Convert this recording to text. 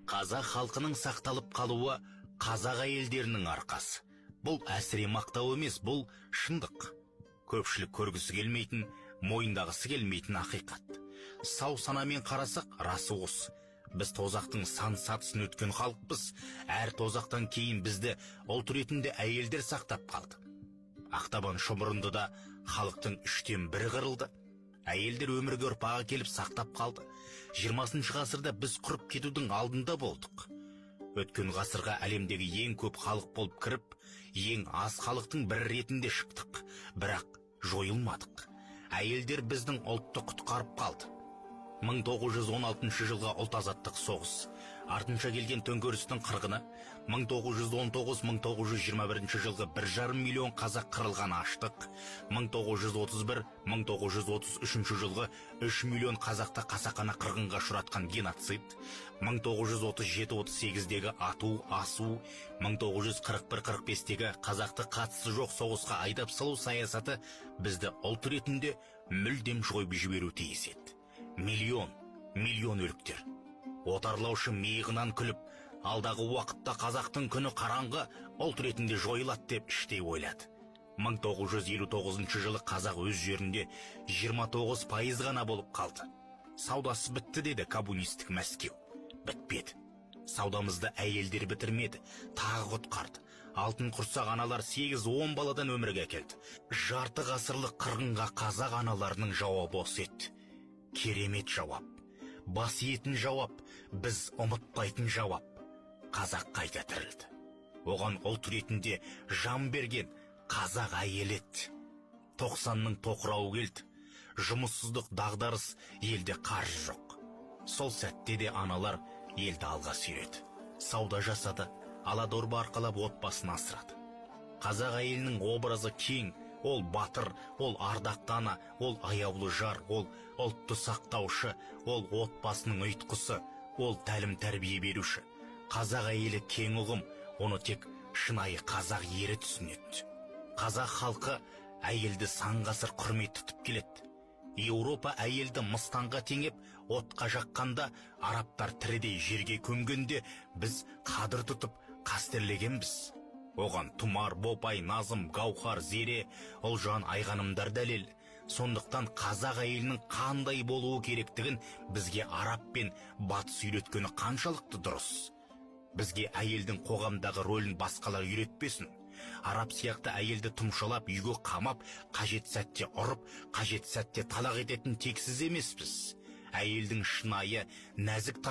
Қазақ халқының сақталып қалуы қазақ әйелдерінің арқасы. Бұл әсіре мақтау емес, бұл шындық. Көпшілік көргісі келмейтін, мойындағысы келмейтін ақиқат. Сау санамен қарасақ, расы осы. Біз тозақтың сан сатысын өткен халықпыз. Әр тозақтан кейін бізді ұлт ретінде әйелдер сақтап қалды. Ақтабан шұбырынды да халықтың 3/1 қырылды. Әйелдер өмірге ұрпағы келіп сақтап қалды. 20 ғасырда біз құрып кетудің алдында болдық. Өткен ғасырға әлемдегі ең көп халық болып кіріп, ең аз халықтың бірі ретінде шықтық. Бірақ жойылмадық. Әйелдер біздің ұлтты құтқарып қалды. 1916 жылға ұлт азаттық соғыс, артынша келген төңкерістің қырғыны, 1919-1921 жылғы 1,5 миллион қазақ қырылған аштық, 1931-1933 жылғы 3 миллион қазақты қасақана қырғынға ұшыратқан геноцид, 1937-38-дегі ату, асу, 1941-45-дегі қазақты қатысы жоқ соғысқа айдап салу саясаты бізді ұлт ретінде мүлдем жойып жіберу тиіс еді. Миллион өліктер. Отарлаушы миығынан күліп, алдағы уақытта қазақтың күні қараңғы ұлт ретінде жойылады деп іштей ойлады. 1959 жылы қазақ өз жерінде 29% ғана болып қалды. Саудасы бітті деді коммунистік Мәскеу. Бітпеді. Саудамызды әйелдер бітірмеді, тағы құтқарды. Алтын құрсақ аналар 8-10 баладан өмірге келді. Жарты ғасырлық қырғынға қазақ аналарының жауабы осы еді. Керемет жауап, бас етін жауап, біз ұмытпайтын жауап. Қазақ қайта тірілді. Оған ұлт ретінде жан берген қазақ әйел еді. 90-ның тоқырауы келді. Жұмыссыздық, дағдарыс, елде қаржы жоқ. Сол сәтте де аналар елді алға сүйреді. Сауда жасады, ала-дорба арқалап отбасын асырады. Қазақ әйелінің образы кең. Ол батыр, ол ардақты ана, ол аяулы жар, ол ұлтты сақтаушы, ол отбасының ұйытқысы, ол тәлім тәрбие беруші. Қазақ әйелі кең ұғым, оны тек шынайы қазақ ері түсінеді. Қазақ халқы әйелді сан ғасыр құрмет тұтып келеді. Еуропа әйелді мыстанға теңеп, отқа жаққанда, арабтар тірідей жерге көмгенде, біз қадір тұтып қастерлегенбіз. Оған Тұмар, Бопай, Назым, Гаухар, Зере, Ұлжан, Айғанымдар дәлел. Сондықтан қазақ әйелінің қандай болуы керектігін бізге араб пен батыс үйреткені қаншалықты дұрыс. Бізге әйелдің қоғамдағы рөлін басқалар үйретпесін. Араб сияқты әйелді тұмшалап, үйге қамап, қажет сәтте ұрып, қажет сәтте талақ ететін тексіз емеспіз. Әйелдің шынайы, нәзік